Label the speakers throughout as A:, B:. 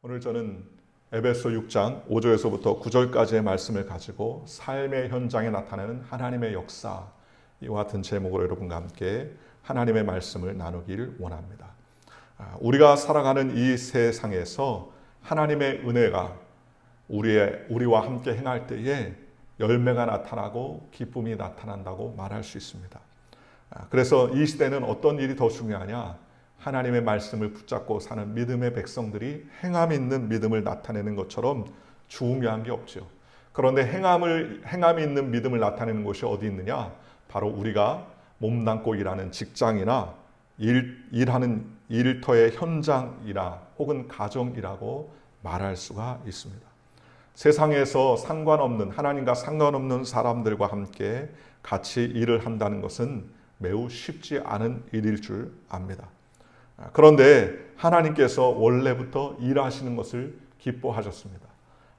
A: 오늘 저는 에베소 6장 5절에서부터 9절까지의 말씀을 가지고 삶의 현장에 나타나는 하나님의 역사, 이와 같은 제목으로 여러분과 함께 하나님의 말씀을 나누길 원합니다. 우리가 살아가는 이 세상에서 하나님의 은혜가 우리와 함께 행할 때에 열매가 나타나고 기쁨이 나타난다고 말할 수 있습니다. 그래서 이 시대는 어떤 일이 더 중요하냐? 하나님의 말씀을 붙잡고 사는 믿음의 백성들이 행함 있는 믿음을 나타내는 것처럼 중요한 게 없죠. 그런데 행함이 있는 믿음을 나타내는 곳이 어디 있느냐? 바로 우리가 몸담고 일하는 직장이나 일하는 일터의 현장이나 혹은 가정이라고 말할 수가 있습니다. 세상에서 하나님과 상관없는 사람들과 함께 같이 일을 한다는 것은 매우 쉽지 않은 일일 줄 압니다. 그런데 하나님께서 원래부터 일하시는 것을 기뻐하셨습니다.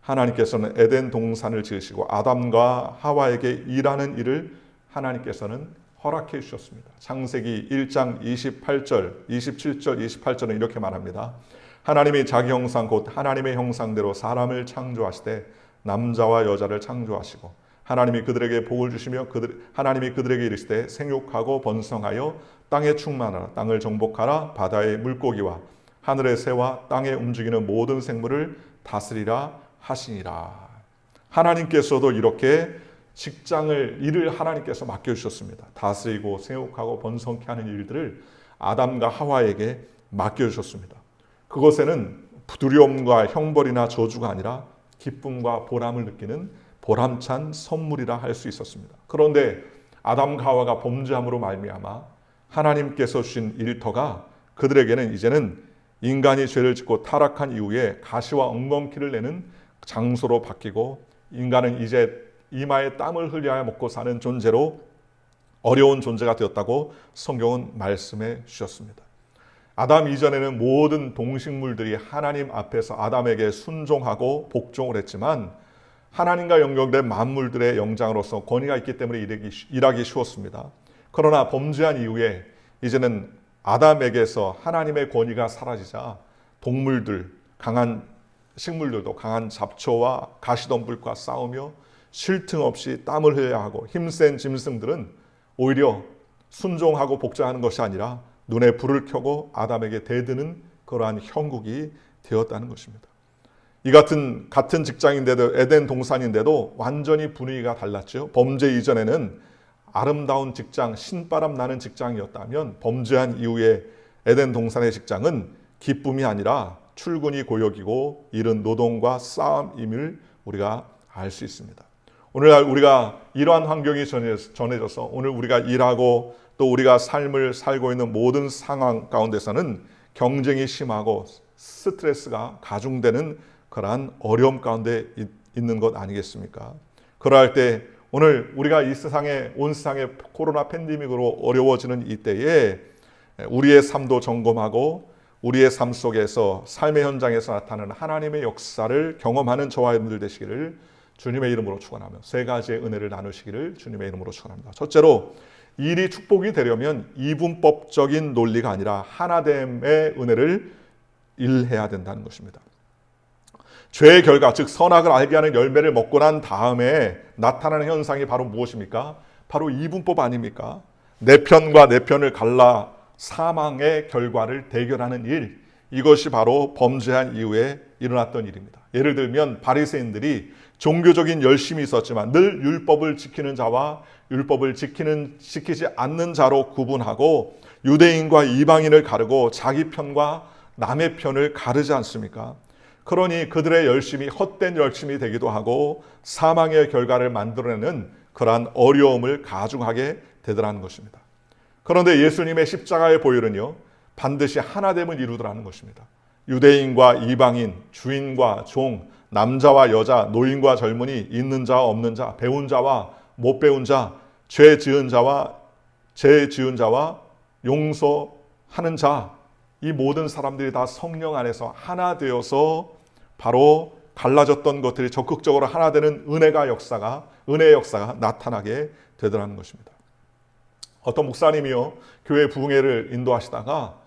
A: 하나님께서는 에덴 동산을 지으시고 아담과 하와에게 일하는 일을 하나님께서는 허락해 주셨습니다. 창세기 1장 27절, 28절은 이렇게 말합니다. 하나님이 자기 형상 곧 하나님의 형상대로 사람을 창조하시되 남자와 여자를 창조하시고 하나님이 그들에게 복을 주시며 하나님이 그들에게 이르시되 생육하고 번성하여 땅에 충만하라. 땅을 정복하라. 바다의 물고기와 하늘의 새와 땅에 움직이는 모든 생물을 다스리라 하시니라. 하나님께서도 이렇게 일을 하나님께서 맡겨주셨습니다. 다스리고 생육하고 번성케 하는 일들을 아담과 하와에게 맡겨주셨습니다. 그것에는 두려움과 형벌이나 저주가 아니라 기쁨과 보람을 느끼는 보람찬 선물이라 할 수 있었습니다. 그런데 아담과 하와가 범죄함으로 말미암아 하나님께서 주신 일터가 그들에게는 이제는 인간이 죄를 짓고 타락한 이후에 가시와 엉겅퀴를 내는 장소로 바뀌고 인간은 이제 이마에 땀을 흘려야 먹고 사는 존재로 어려운 존재가 되었다고 성경은 말씀해 주셨습니다. 아담 이전에는 모든 동식물들이 하나님 앞에서 아담에게 순종하고 복종을 했지만 하나님과 연결된 만물들의 영장으로서 권위가 있기 때문에 일하기 쉬웠습니다. 그러나 범죄한 이후에 이제는 아담에게서 하나님의 권위가 사라지자 동물들, 강한 식물들도 강한 잡초와 가시덤불과 싸우며 쉴 틈 없이 땀을 흘려야 하고 힘센 짐승들은 오히려 순종하고 복종하는 것이 아니라 눈에 불을 켜고 아담에게 대드는 그러한 형국이 되었다는 것입니다. 이 같은 직장인데도 에덴 동산인데도 완전히 분위기가 달랐죠. 범죄 이전에는 아름다운 직장, 신바람 나는 직장이었다면 범죄한 이후에 에덴 동산의 직장은 기쁨이 아니라 출근이 고역이고 일은 노동과 싸움임을 우리가 알 수 있습니다. 오늘날 우리가 이러한 환경이 전해져서 오늘 우리가 일하고 또 우리가 삶을 살고 있는 모든 상황 가운데서는 경쟁이 심하고 스트레스가 가중되는 그러한 어려움 가운데 있는 것 아니겠습니까? 그러할 때 오늘 우리가 온 세상에 코로나 팬데믹으로 어려워지는 이때에 우리의 삶도 점검하고 우리의 삶 속에서 삶의 현장에서 나타나는 하나님의 역사를 경험하는 저와 여러분들 되시기를 주님의 이름으로 축원하며 세 가지의 은혜를 나누시기를 주님의 이름으로 축원합니다. 첫째로 일이 축복이 되려면 이분법적인 논리가 아니라 하나됨의 은혜를 일해야 된다는 것입니다. 죄의 결과, 즉 선악을 알게 하는 열매를 먹고 난 다음에 나타나는 현상이 바로 무엇입니까? 바로 이분법 아닙니까? 내 편과 내 편을 갈라 사망의 결과를 대결하는 일, 이것이 바로 범죄한 이후에 일어났던 일입니다. 예를 들면 바리새인들이 종교적인 열심이 있었지만 늘 율법을 지키는 자와 율법을 지키지 않는 자로 구분하고 유대인과 이방인을 가르고 자기 편과 남의 편을 가르지 않습니까? 그러니 그들의 열심이 헛된 열심이 되기도 하고 사망의 결과를 만들어내는 그러한 어려움을 가중하게 되더라는 것입니다. 그런데 예수님의 십자가의 보혈은요, 반드시 하나됨을 이루더라는 것입니다. 유대인과 이방인, 주인과 종, 남자와 여자, 노인과 젊은이, 있는 자와 없는 자, 배운 자와 못 배운 자, 죄 지은 자와 죄 지은 자와 용서하는 자, 이 모든 사람들이 다 성령 안에서 하나 되어서 바로 갈라졌던 것들이 적극적으로 하나 되는 은혜의 역사가 나타나게 되더라는 것입니다. 어떤 목사님이요, 교회 부흥회를 인도하시다가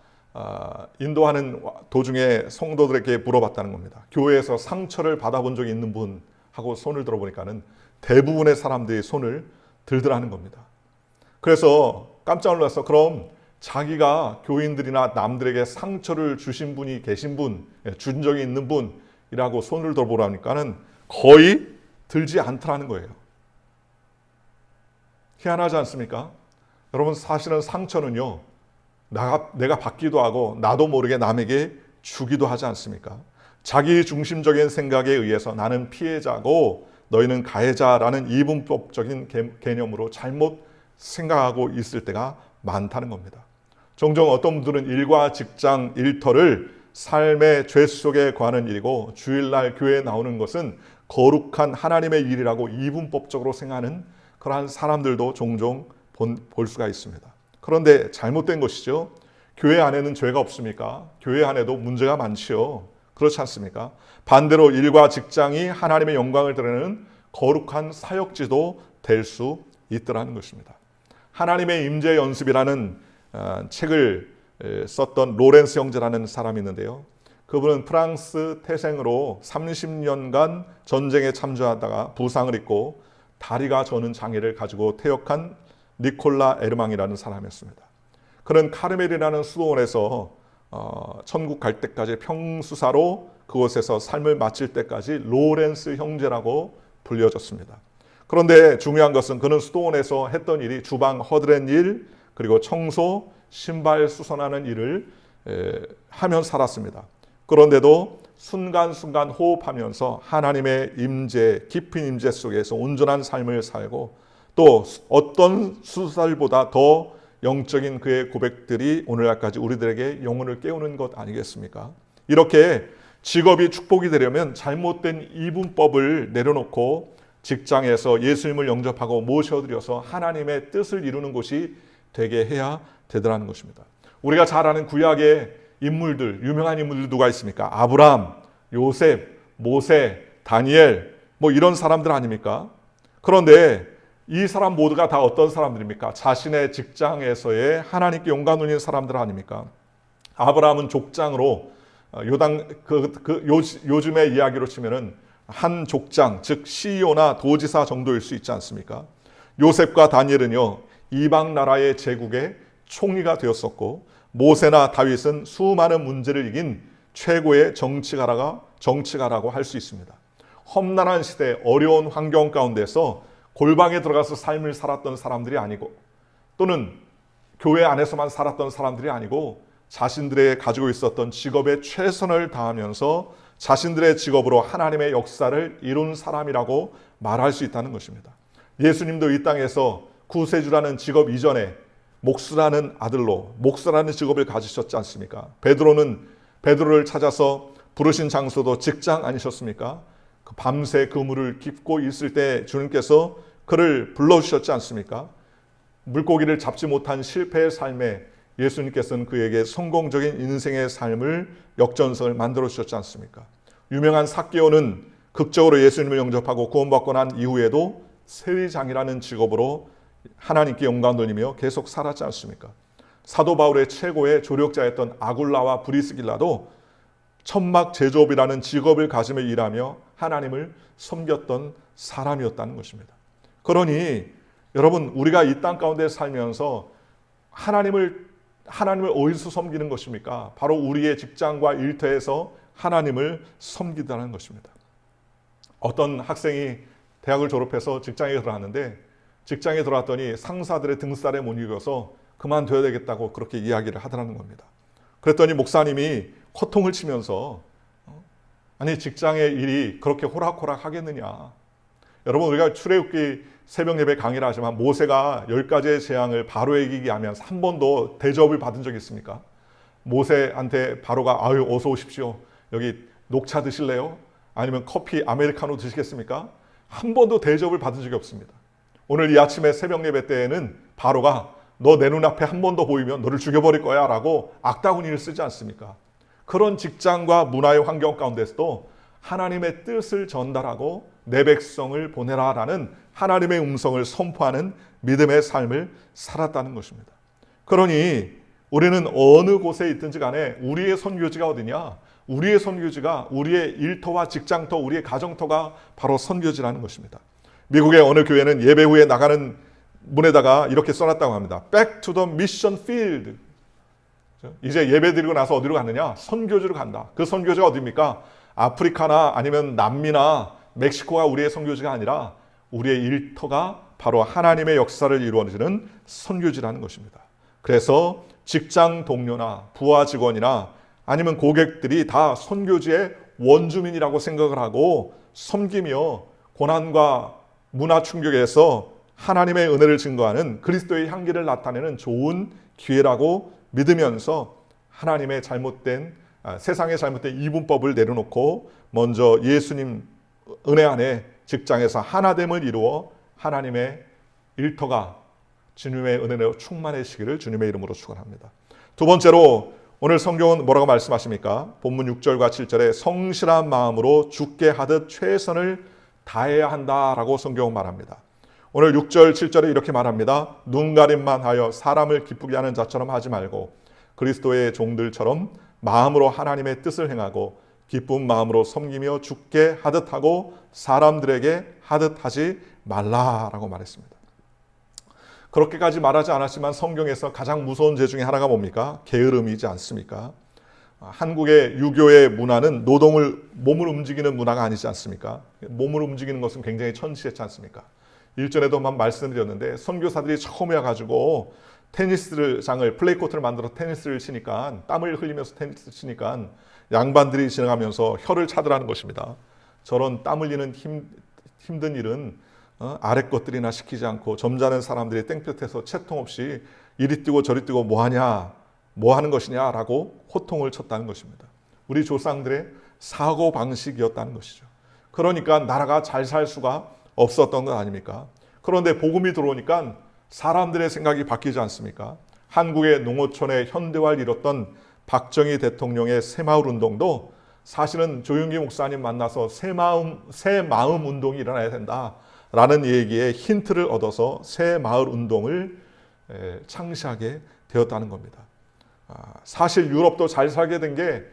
A: 인도하는 도중에 성도들에게 물어봤다는 겁니다. 교회에서 상처를 받아본 적이 있는 분 하고 손을 들어보니까는 대부분의 사람들이 손을 들더라는 겁니다. 그래서 깜짝 놀라서 그럼 자기가 교인들이나 남들에게 상처를 주신 분이 계신 분, 준 적이 있는 분이라고 손을 들어보라니까는 거의 들지 않더라는 거예요. 희한하지 않습니까? 여러분, 사실은 상처는요, 내가 받기도 하고 나도 모르게 남에게 주기도 하지 않습니까? 자기 중심적인 생각에 의해서 나는 피해자고 너희는 가해자라는 이분법적인 개념으로 잘못 생각하고 있을 때가 많다는 겁니다. 종종 어떤 분들은 일과 직장, 일터를 삶의 죄 속에 관한 일이고 주일날 교회에 나오는 것은 거룩한 하나님의 일이라고 이분법적으로 생각하는 그러한 사람들도 종종 볼 수가 있습니다. 그런데 잘못된 것이죠. 교회 안에는 죄가 없습니까? 교회 안에도 문제가 많지요. 그렇지 않습니까? 반대로 일과 직장이 하나님의 영광을 드러내는 거룩한 사역지도 될 수 있더라는 것입니다. 하나님의 임재 연습이라는 책을 썼던 로렌스 형제라는 사람이 있는데요. 그분은 프랑스 태생으로 30년간 전쟁에 참전하다가 부상을 입고 다리가 저는 장애를 가지고 퇴역한 니콜라 에르망이라는 사람이었습니다. 그는 카르멜이라는 수도원에서 천국 갈 때까지 평수사로 그곳에서 삶을 마칠 때까지 로렌스 형제라고 불려졌습니다. 그런데 중요한 것은 그는 수도원에서 했던 일이 주방 허드렛 일, 그리고 청소, 신발 수선하는 일을 하며 살았습니다. 그런데도 순간순간 호흡하면서 하나님의 임재, 깊은 임재 속에서 온전한 삶을 살고 또 어떤 수살보다 더 영적인 그의 고백들이 오늘날까지 우리들에게 영혼을 깨우는 것 아니겠습니까? 이렇게 직업이 축복이 되려면 잘못된 이분법을 내려놓고 직장에서 예수님을 영접하고 모셔드려서 하나님의 뜻을 이루는 곳이 되게 해야 되더라는 것입니다. 우리가 잘 아는 구약의 인물들, 유명한 인물들 누가 있습니까? 아브라함, 요셉, 모세, 다니엘 뭐 이런 사람들 아닙니까? 그런데 이 사람 모두가 다 어떤 사람들입니까? 자신의 직장에서의 하나님께 영광 돌리는 사람들 아닙니까? 아브라함은 족장으로 요즘의 이야기로 치면은 한 족장, 즉 CEO나 도지사 정도일 수 있지 않습니까? 요셉과 다니엘은요, 이방 나라의 제국의 총리가 되었었고, 모세나 다윗은 수많은 문제를 이긴 최고의 정치가라고 할 수 있습니다. 험난한 시대, 어려운 환경 가운데서 골방에 들어가서 삶을 살았던 사람들이 아니고, 또는 교회 안에서만 살았던 사람들이 아니고, 자신들의 가지고 있었던 직업에 최선을 다하면서 자신들의 직업으로 하나님의 역사를 이룬 사람이라고 말할 수 있다는 것입니다. 예수님도 이 땅에서 구세주라는 직업 이전에 목수라는 아들로 목수라는 직업을 가지셨지 않습니까? 베드로를 찾아서 부르신 장소도 직장 아니셨습니까? 그 밤새 그물을 깁고 있을 때 주님께서 그를 불러주셨지 않습니까? 물고기를 잡지 못한 실패의 삶에 예수님께서는 그에게 성공적인 인생의 삶을 역전성을 만들어 주셨지 않습니까? 유명한 삭개오는 극적으로 예수님을 영접하고 구원받고 난 이후에도 세리장이라는 직업으로 하나님께 영광 돌리며 계속 살았지 않습니까? 사도 바울의 최고의 조력자였던 아굴라와 브리스길라도 천막 제조업이라는 직업을 가지며 일하며 하나님을 섬겼던 사람이었다는 것입니다. 그러니 여러분, 우리가 이 땅 가운데 살면서 하나님을 어디서 섬기는 것입니까? 바로 우리의 직장과 일터에서 하나님을 섬기다는 것입니다. 어떤 학생이 대학을 졸업해서 직장에 들어갔는데 직장에 들어왔더니 상사들의 등살에 못 이겨서 그만둬야 되겠다고 그렇게 이야기를 하더라는 겁니다. 그랬더니 목사님이 호통을 치면서 아니 직장의 일이 그렇게 호락호락 하겠느냐. 여러분, 우리가 출애굽기 새벽 예배 강의를 하지만 모세가 10가지의 재앙을 바로에게 얘기하면서 한 번도 대접을 받은 적이 있습니까? 모세한테 바로가 아유 어서 오십시오. 여기 녹차 드실래요? 아니면 커피 아메리카노 드시겠습니까? 한 번도 대접을 받은 적이 없습니다. 오늘 이 아침에 새벽 예배 때에는 바로가 너 내 눈앞에 한 번 더 보이면 너를 죽여버릴 거야 라고 악다구니를 쓰지 않습니까? 그런 직장과 문화의 환경 가운데서도 하나님의 뜻을 전달하고 내 백성을 보내라라는 하나님의 음성을 선포하는 믿음의 삶을 살았다는 것입니다. 그러니 우리는 어느 곳에 있든지 간에 우리의 선교지가 어디냐? 우리의 선교지가 우리의 일터와 직장터, 우리의 가정터가 바로 선교지라는 것입니다. 미국의 어느 교회는 예배 후에 나가는 문에다가 이렇게 써놨다고 합니다. Back to the mission field. 이제 예배 드리고 나서 어디로 가느냐? 선교지로 간다. 그 선교지가 어디입니까? 아프리카나 아니면 남미나 멕시코가 우리의 선교지가 아니라 우리의 일터가 바로 하나님의 역사를 이루어지는 선교지라는 것입니다. 그래서 직장 동료나 부하 직원이나 아니면 고객들이 다 선교지의 원주민이라고 생각을 하고 섬기며 고난과 문화 충격에서 하나님의 은혜를 증거하는 그리스도의 향기를 나타내는 좋은 기회라고 믿으면서 하나님의 세상의 잘못된 이분법을 내려놓고 먼저 예수님 은혜 안에 직장에서 하나됨을 이루어 하나님의 일터가 주님의 은혜로 충만해지기를 주님의 이름으로 축원합니다. 두 번째로 오늘 성경은 뭐라고 말씀하십니까? 본문 6절과 7절에 성실한 마음으로 주께 하듯 최선을 다해야 한다라고 성경은 말합니다. 오늘 6절 7절에 이렇게 말합니다. 눈가림만 하여 사람을 기쁘게 하는 자처럼 하지 말고 그리스도의 종들처럼 마음으로 하나님의 뜻을 행하고 기쁜 마음으로 섬기며 주께 하듯 하고 사람들에게 하듯 하지 말라라고 말했습니다. 그렇게까지 말하지 않았지만 성경에서 가장 무서운 죄 중에 하나가 뭡니까? 게으름이지 않습니까? 한국의 유교의 문화는 몸을 움직이는 문화가 아니지 않습니까? 몸을 움직이는 것은 굉장히 천시했지 않습니까? 일전에도 말씀드렸는데 선교사들이 처음에 와가지고 테니스장을 플레이코트를 만들어 테니스를 치니까 땀을 흘리면서 테니스 치니까 양반들이 지나가면서 혀를 차더라는 것입니다. 저런 땀 흘리는 힘든 일은 아래 것들이나 시키지 않고 점잖은 사람들이 땡볕에서 채통 없이 이리 뛰고 저리 뛰고 뭐하냐 뭐 하는 것이냐라고 호통을 쳤다는 것입니다. 우리 조상들의 사고방식이었다는 것이죠. 그러니까 나라가 잘 살 수가 없었던 것 아닙니까? 그런데 복음이 들어오니까 사람들의 생각이 바뀌지 않습니까? 한국의 농어촌의 현대화를 이뤘던 박정희 대통령의 새마을 운동도 사실은 조윤기 목사님 만나서 새 마음 운동이 일어나야 된다라는 얘기에 힌트를 얻어서 새 마을 운동을 창시하게 되었다는 겁니다. 사실 유럽도 잘 살게 된 게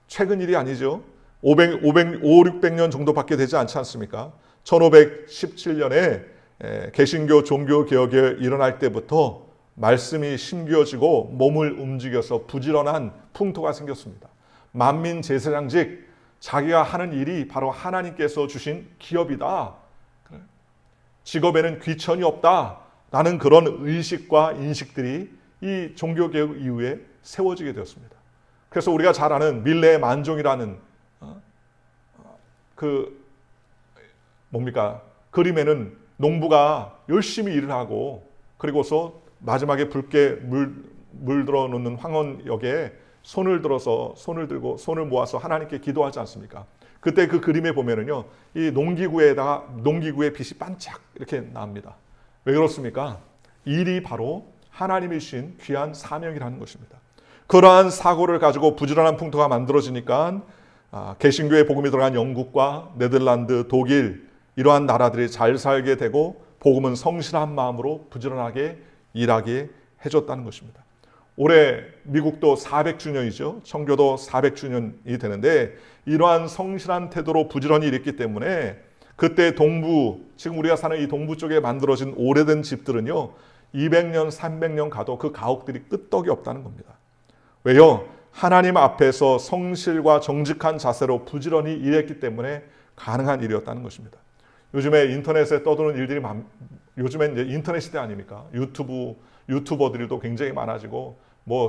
A: 최근 일이 아니죠. 500-600년 정도밖에 되지 않지 않습니까? 1517년에 개신교 종교개혁이 일어날 때부터 말씀이 심겨지고 몸을 움직여서 부지런한 풍토가 생겼습니다. 만민 제사장직, 자기가 하는 일이 바로 하나님께서 주신 기업이다. 직업에는 귀천이 없다라는 그런 의식과 인식들이 이 종교개혁 이후에 세워지게 되었습니다. 그래서 우리가 잘 아는 밀레의 만종이라는 그림에는 농부가 열심히 일을 하고 그리고서 마지막에 붉게 물들어 놓는 황혼역에 손을 모아서 하나님께 기도하지 않습니까? 그때 그 그림에 보면은요, 이 농기구의 빛이 반짝 이렇게 나옵니다. 왜 그렇습니까? 일이 바로 하나님이 주신 귀한 사명이라는 것입니다. 그러한 사고를 가지고 부지런한 풍토가 만들어지니까 개신교의 복음이 들어간 영국과 네덜란드, 독일 이러한 나라들이 잘 살게 되고 복음은 성실한 마음으로 부지런하게 일하게 해줬다는 것입니다. 올해 미국도 400주년이죠. 청교도 400주년이 되는데 이러한 성실한 태도로 부지런히 일했기 때문에 그때 지금 우리가 사는 이 동부 쪽에 만들어진 오래된 집들은요, 200년, 300년 가도 그 가옥들이 끄떡이 없다는 겁니다. 왜요? 하나님 앞에서 성실과 정직한 자세로 부지런히 일했기 때문에 가능한 일이었다는 것입니다. 요즘에 인터넷에 떠도는 일들이 요즘엔 이제 인터넷 시대 아닙니까? 유튜버들도 굉장히 많아지고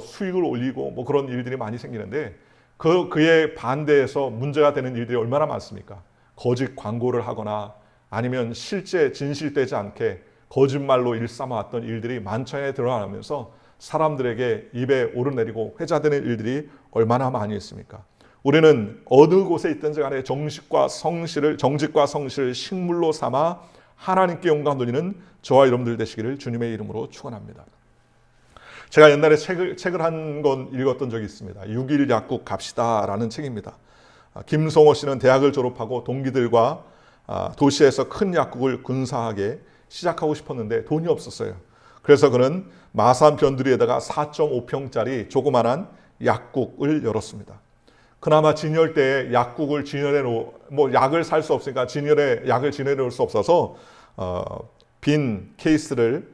A: 수익을 올리고 그런 일들이 많이 생기는데 그에 반대해서 문제가 되는 일들이 얼마나 많습니까? 거짓 광고를 하거나 아니면 실제 진실되지 않게 거짓말로 일삼아왔던 일들이 만천에 드러나면서 사람들에게 입에 오르내리고 회자되는 일들이 얼마나 많이 있습니까? 우리는 어느 곳에 있든지 간에 정직과 성실을 식물로 삼아 하나님께 영광 돌리는 저와 여러분들 되시기를 주님의 이름으로 축원합니다. 제가 옛날에 책을 한 권 읽었던 적이 있습니다. 6.1 약국 갑시다라는 책입니다. 김성호 씨는 대학을 졸업하고 동기들과 도시에서 큰 약국을 근사하게 시작하고 싶었는데 돈이 없었어요. 그래서 그는 마산 변두리에다가 4.5평짜리 조그만한 약국을 열었습니다. 그나마 진열 때에 약국을 진열해 약을 살 수 없으니까 약을 진열해 놓을 수 없어서 빈 케이스를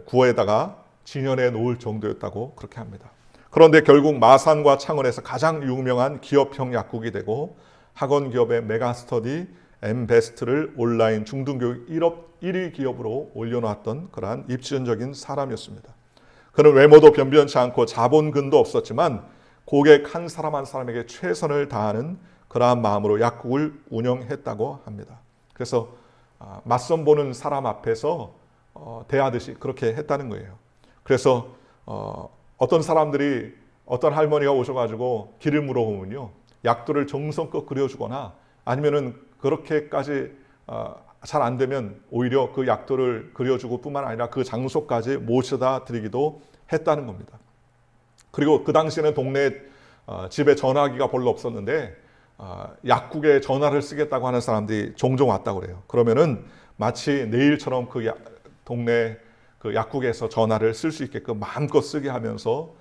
A: 구해다가 진열해 놓을 정도였다고 그렇게 합니다. 그런데 결국 마산과 창원에서 가장 유명한 기업형 약국이 되고 학원 기업의 메가스터디 엠베스트를 온라인 중등교육 1위 기업으로 올려놨던 그러한 입지전적인 사람이었습니다. 그는 외모도 변변치 않고 자본금도 없었지만 고객 한 사람 한 사람에게 최선을 다하는 그러한 마음으로 약국을 운영했다고 합니다. 그래서 맞선 보는 사람 앞에서 대하듯이 그렇게 했다는 거예요. 그래서 어떤 사람들이 어떤 할머니가 오셔가지고 길을 물어보면요, 약도를 정성껏 그려주거나 아니면은 그렇게까지 잘 안 되면 오히려 그 약도를 그려주고 뿐만 아니라 그 장소까지 모셔다 드리기도 했다는 겁니다. 그리고 그 당시에는 동네 집에 전화기가 별로 없었는데 약국에 전화를 쓰겠다고 하는 사람들이 종종 왔다고 그래요. 그러면은 마치 내일처럼 그 동네 그 약국에서 전화를 쓸 수 있게끔 마음껏 쓰게 하면서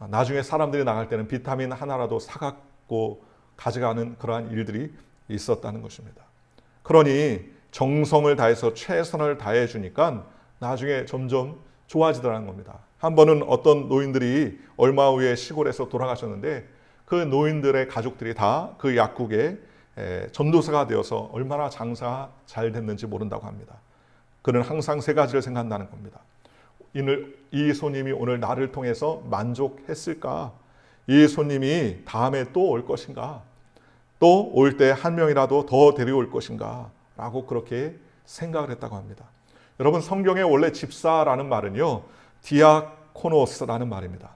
A: 나중에 사람들이 나갈 때는 비타민 하나라도 사갖고 가져가는 그러한 일들이 있었다는 것입니다. 그러니 정성을 다해서 최선을 다해 주니까 나중에 점점 좋아지더라는 겁니다. 한 번은 어떤 노인들이 얼마 후에 시골에서 돌아가셨는데 그 노인들의 가족들이 다 그 약국에 전도사가 되어서 얼마나 장사가 잘 됐는지 모른다고 합니다. 그는 항상 세 가지를 생각한다는 겁니다. 이 손님이 오늘 나를 통해서 만족했을까? 이 손님이 다음에 또 올 것인가? 또 올 때 한 명이라도 더 데려올 것인가? 라고 그렇게 생각을 했다고 합니다. 여러분, 성경에 원래 집사라는 말은요, 디아코노스라는 말입니다.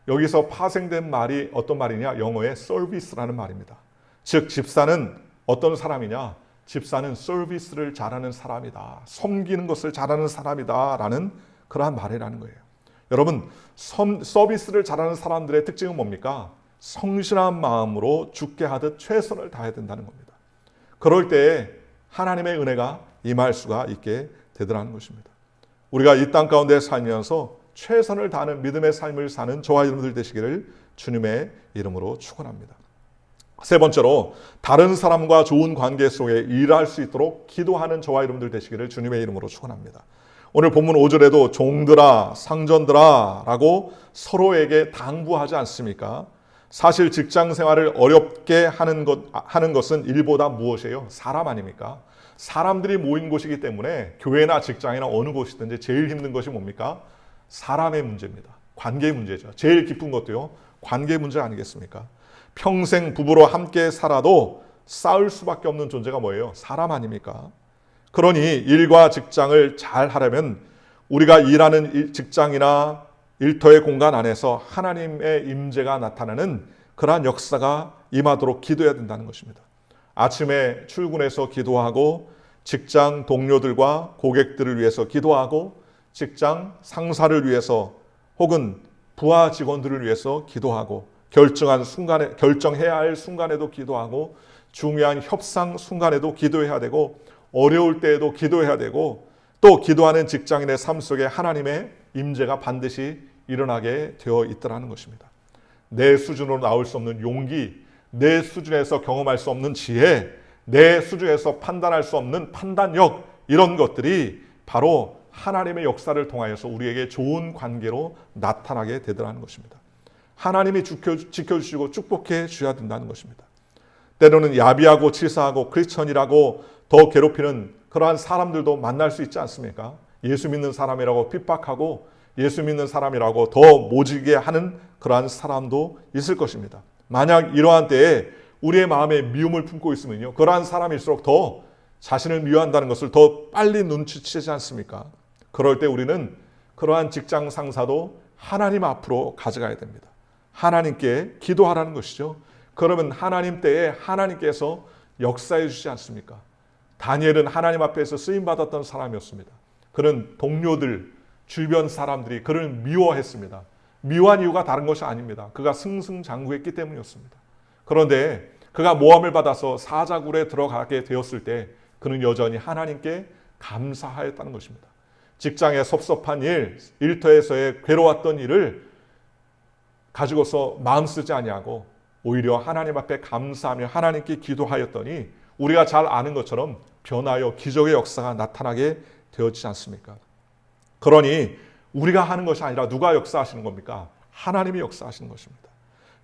A: 여기서 파생된 말이 어떤 말이냐? 영어의 서비스라는 말입니다. 즉, 집사는 어떤 사람이냐? 집사는 서비스를 잘하는 사람이다. 섬기는 것을 잘하는 사람이다. 라는 그러한 말이라는 거예요. 여러분, 서비스를 잘하는 사람들의 특징은 뭡니까? 성실한 마음으로 죽게 하듯 최선을 다해야 된다는 겁니다. 그럴 때 하나님의 은혜가 임할 수가 있게 되더라는 것입니다. 우리가 이 땅 가운데 살면서 최선을 다하는 믿음의 삶을 사는 저와 여러분들 되시기를 주님의 이름으로 축원합니다. 세 번째로, 다른 사람과 좋은 관계 속에 일할 수 있도록 기도하는 저와 여러분들 되시기를 주님의 이름으로 축원합니다. 오늘 본문 5절에도 종들아, 상전들아 라고 서로에게 당부하지 않습니까? 사실 직장 생활을 어렵게 하는 것은 일보다 무엇이에요? 사람 아닙니까? 사람들이 모인 곳이기 때문에 교회나 직장이나 어느 곳이든지 제일 힘든 것이 뭡니까? 사람의 문제입니다. 관계의 문제죠. 제일 기쁜 것도요, 관계 문제 아니겠습니까? 평생 부부로 함께 살아도 싸울 수밖에 없는 존재가 뭐예요? 사람 아닙니까? 그러니 일과 직장을 잘 하려면 우리가 일하는 직장이나 일터의 공간 안에서 하나님의 임재가 나타나는 그러한 역사가 임하도록 기도해야 된다는 것입니다. 아침에 출근해서 기도하고, 직장 동료들과 고객들을 위해서 기도하고, 직장 상사를 위해서 혹은 부하 직원들을 위해서 기도하고, 결정해야 할 순간에도 기도하고, 중요한 협상 순간에도 기도해야 되고, 어려울 때에도 기도해야 되고, 또 기도하는 직장인의 삶 속에 하나님의 임재가 반드시 일어나게 되어 있더라는 것입니다. 내 수준으로 나올 수 없는 용기, 내 수준에서 경험할 수 없는 지혜, 내 수준에서 판단할 수 없는 판단력, 이런 것들이 바로 하나님의 역사를 통하여서 우리에게 좋은 관계로 나타나게 되더라는 것입니다. 하나님이 지켜주시고 축복해 주셔야 된다는 것입니다. 때로는 야비하고 치사하고 크리스천이라고 더 괴롭히는 그러한 사람들도 만날 수 있지 않습니까? 예수 믿는 사람이라고 핍박하고 예수 믿는 사람이라고 더 모지게 하는 그러한 사람도 있을 것입니다. 만약 이러한 때에 우리의 마음에 미움을 품고 있으면요, 그러한 사람일수록 더 자신을 미워한다는 것을 더 빨리 눈치채지 않습니까? 그럴 때 우리는 그러한 직장 상사도 하나님 앞으로 가져가야 됩니다. 하나님께 기도하라는 것이죠. 그러면 하나님 때에 하나님께서 역사해 주시지 않습니까? 다니엘은 하나님 앞에서 쓰임받았던 사람이었습니다. 그는 동료들, 주변 사람들이 그를 미워했습니다. 미워한 이유가 다른 것이 아닙니다. 그가 승승장구했기 때문이었습니다. 그런데 그가 모함을 받아서 사자굴에 들어가게 되었을 때 그는 여전히 하나님께 감사하였다는 것입니다. 직장의 섭섭한 일, 일터에서의 괴로웠던 일을 가지고서 마음 쓰지 아니하고 오히려 하나님 앞에 감사하며 하나님께 기도하였더니 우리가 잘 아는 것처럼 변하여 기적의 역사가 나타나게 되었지 않습니까? 그러니 우리가 하는 것이 아니라 누가 역사하시는 겁니까? 하나님이 역사하시는 것입니다.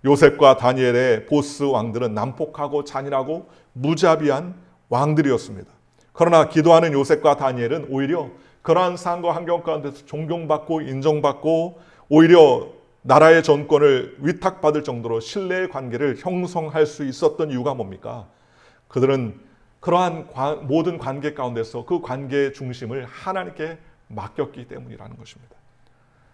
A: 요셉과 다니엘의 보스 왕들은 난폭하고 잔인하고 무자비한 왕들이었습니다. 그러나 기도하는 요셉과 다니엘은 오히려 그러한 상황과 환경 가운데서 존경받고 인정받고 오히려 나라의 전권을 위탁받을 정도로 신뢰의 관계를 형성할 수 있었던 이유가 뭡니까? 그들은 그러한 모든 관계 가운데서 그 관계의 중심을 하나님께 맡겼기 때문이라는 것입니다.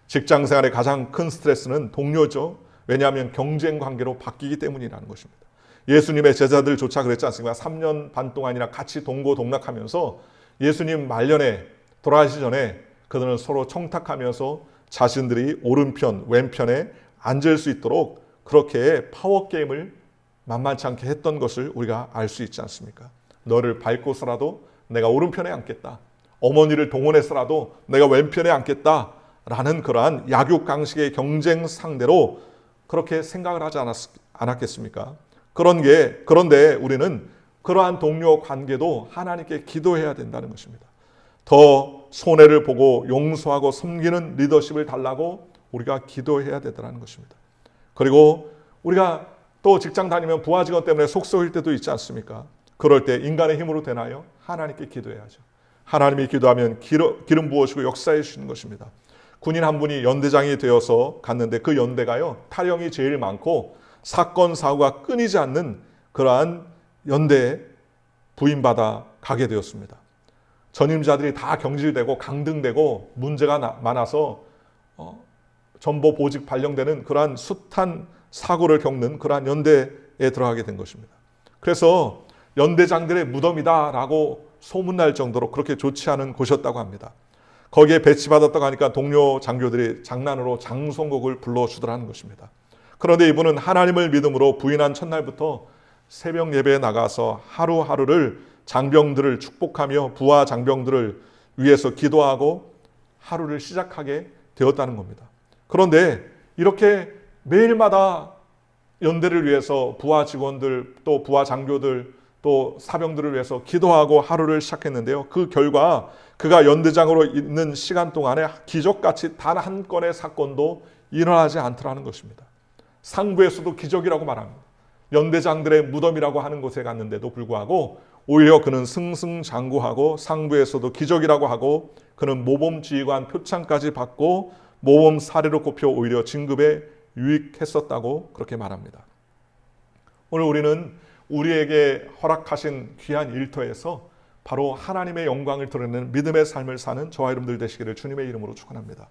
A: 직장 생활의 가장 큰 스트레스는 동료죠. 왜냐하면 경쟁 관계로 바뀌기 때문이라는 것입니다. 예수님의 제자들조차 그랬지 않습니까? 3년 반 동안이나 같이 동고동락하면서 예수님 말년에 돌아가시기 전에 그들은 서로 청탁하면서 자신들이 오른편, 왼편에 앉을 수 있도록 그렇게 파워게임을 만만치 않게 했던 것을 우리가 알 수 있지 않습니까? 너를 밟고서라도 내가 오른편에 앉겠다. 어머니를 동원해서라도 내가 왼편에 앉겠다라는 그러한 약육강식의 경쟁 상대로 그렇게 생각을 하지 않았겠습니까? 그런데 우리는 그러한 동료 관계도 하나님께 기도해야 된다는 것입니다. 더 손해를 보고 용서하고 섬기는 리더십을 달라고 우리가 기도해야 되더라는 것입니다. 그리고 우리가 또 직장 다니면 부하 직원 때문에 속 썩일 때도 있지 않습니까? 그럴 때 인간의 힘으로 되나요? 하나님께 기도해야죠. 하나님이 기도하면 기름 부어주시고 역사해 주시는 것입니다. 군인 한 분이 연대장이 되어서 갔는데 그 연대가요 탈영이 제일 많고 사건 사고가 끊이지 않는 그러한 연대에 부임받아 가게 되었습니다. 전임자들이 다 경질되고 강등되고 문제가 많아서 전보 보직 발령되는 그러한 숱한 사고를 겪는 그러한 연대에 들어가게 된 것입니다. 그래서 연대장들의 무덤이다라고 소문날 정도로 그렇게 좋지 않은 곳이었다고 합니다. 거기에 배치받았다고 하니까 동료 장교들이 장난으로 장송곡을 불러주더라는 것입니다. 그런데 이분은 하나님을 믿음으로 부인한 첫날부터 새벽 예배에 나가서 하루하루를 장병들을 축복하며 부하 장병들을 위해서 기도하고 하루를 시작하게 되었다는 겁니다. 그런데 이렇게 매일마다 연대를 위해서 부하 직원들 또 부하 장교들 또 사병들을 위해서 기도하고 하루를 시작했는데요. 그 결과 그가 연대장으로 있는 시간 동안에 기적같이 단 한 건의 사건도 일어나지 않더라는 것입니다. 상부에서도 기적이라고 말합니다. 연대장들의 무덤이라고 하는 곳에 갔는데도 불구하고 오히려 그는 승승장구하고 상부에서도 기적이라고 하고 그는 모범지휘관 표창까지 받고 모범 사례로 꼽혀 오히려 진급에 유익했었다고 그렇게 말합니다. 오늘 우리는 우리에게 허락하신 귀한 일터에서 바로 하나님의 영광을 드러내는 믿음의 삶을 사는 저와 여러분들 되시기를 주님의 이름으로 축원합니다.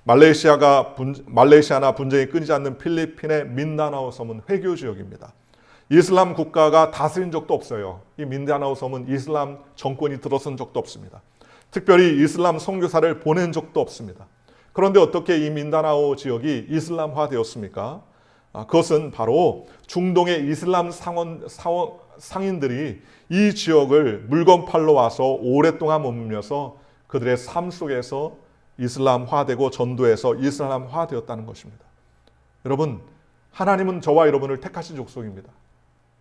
A: 말레이시아나 분쟁이 끊이지 않는 필리핀의 민다나오 섬은 회교 지역입니다. 이슬람 국가가 다스린 적도 없어요. 이 민다나오 섬은 이슬람 정권이 들어선 적도 없습니다. 특별히 이슬람 선교사를 보낸 적도 없습니다. 그런데 어떻게 이 민다나오 지역이 이슬람화 되었습니까? 그것은 바로 중동의 이슬람 상인들이 이 지역을 물건팔러 와서 오랫동안 머물면서 그들의 삶 속에서 이슬람화되고 전도해서 이슬람화되었다는 것입니다. 여러분, 하나님은 저와 여러분을 택하신 족속입니다.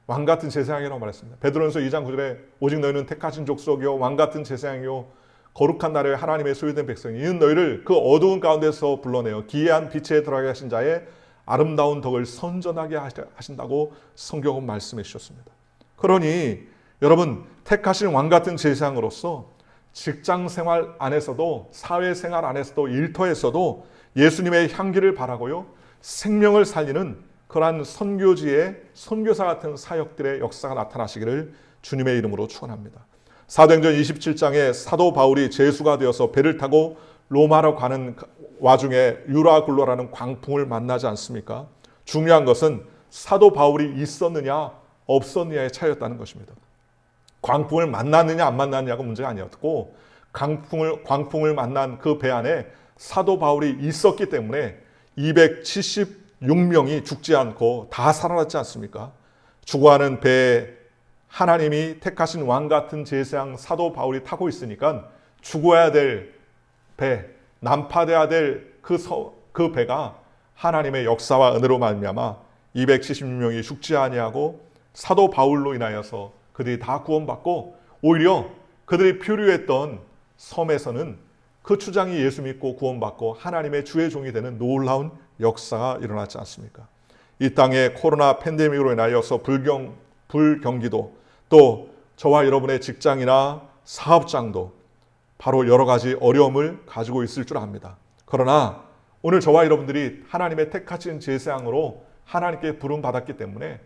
A: 왕같은 제사장이라고 말했습니다. 베드로전서 2장 9절에 오직 너희는 택하신 족속이요 왕같은 제사장이요 거룩한 나라의 하나님의 소유된 백성이 이는 너희를 그 어두운 가운데서 불러내어 기이한 빛에 들어가게 하신 자의 아름다운 덕을 선전하게 하신다고 성경은 말씀해 주셨습니다. 그러니 여러분 택하신 왕같은 제사장으로서 직장생활 안에서도 사회생활 안에서도 일터에서도 예수님의 향기를 바라고요 생명을 살리는 그러한 선교지의 선교사 같은 사역들의 역사가 나타나시기를 주님의 이름으로 축원합니다. 사도행전 27장에 사도 바울이 제수가 되어서 배를 타고 로마로 가는 와중에 유라굴로라는 광풍을 만나지 않습니까? 중요한 것은 사도 바울이 있었느냐 없었느냐의 차이였다는 것입니다. 광풍을 만났느냐 안 만났느냐가 문제가 아니었고 광풍을 만난 그 배 안에 사도 바울이 있었기 때문에 276명이 죽지 않고 다 살아났지 않습니까? 죽어가는 배에 하나님이 택하신 왕같은 제사장 사도 바울이 타고 있으니까 죽어야 될 배, 난파돼야 될 그 배가 하나님의 역사와 은혜로 말미암아 270명이 죽지 아니하고 사도 바울로 인하여서 그들이 다 구원받고 오히려 그들이 표류했던 섬에서는 그 추장이 예수 믿고 구원받고 하나님의 주의 종이 되는 놀라운 역사가 일어났지 않습니까? 이 땅에 코로나 팬데믹으로 인하여서 불경기도 또 저와 여러분의 직장이나 사업장도 바로 여러 가지 어려움을 가지고 있을 줄 압니다. 그러나 오늘 저와 여러분들이 하나님의 택하신 제사장으로 하나님께 부름받았기 때문에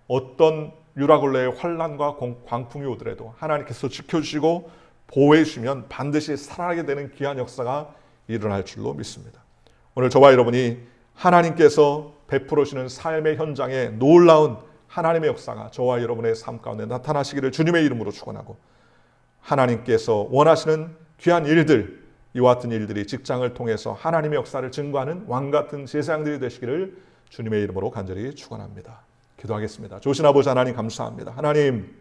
A: 어떤 유라굴레의 환난과 광풍이 오더라도 하나님께서 지켜주시고 보호해 주시면 반드시 살아나게 되는 귀한 역사가 일어날 줄로 믿습니다. 오늘 저와 여러분이 하나님께서 베풀어 주시는 삶의 현장에 놀라운 하나님의 역사가 저와 여러분의 삶 가운데 나타나시기를 주님의 이름으로 축원하고 하나님께서 원하시는 귀한 일들, 이와 같은 일들이 직장을 통해서 하나님의 역사를 증거하는 왕같은 제사장들이 되시기를 주님의 이름으로 간절히 축원합니다. 기도하겠습니다. 좋으신 아버지 하나님 감사합니다. 하나님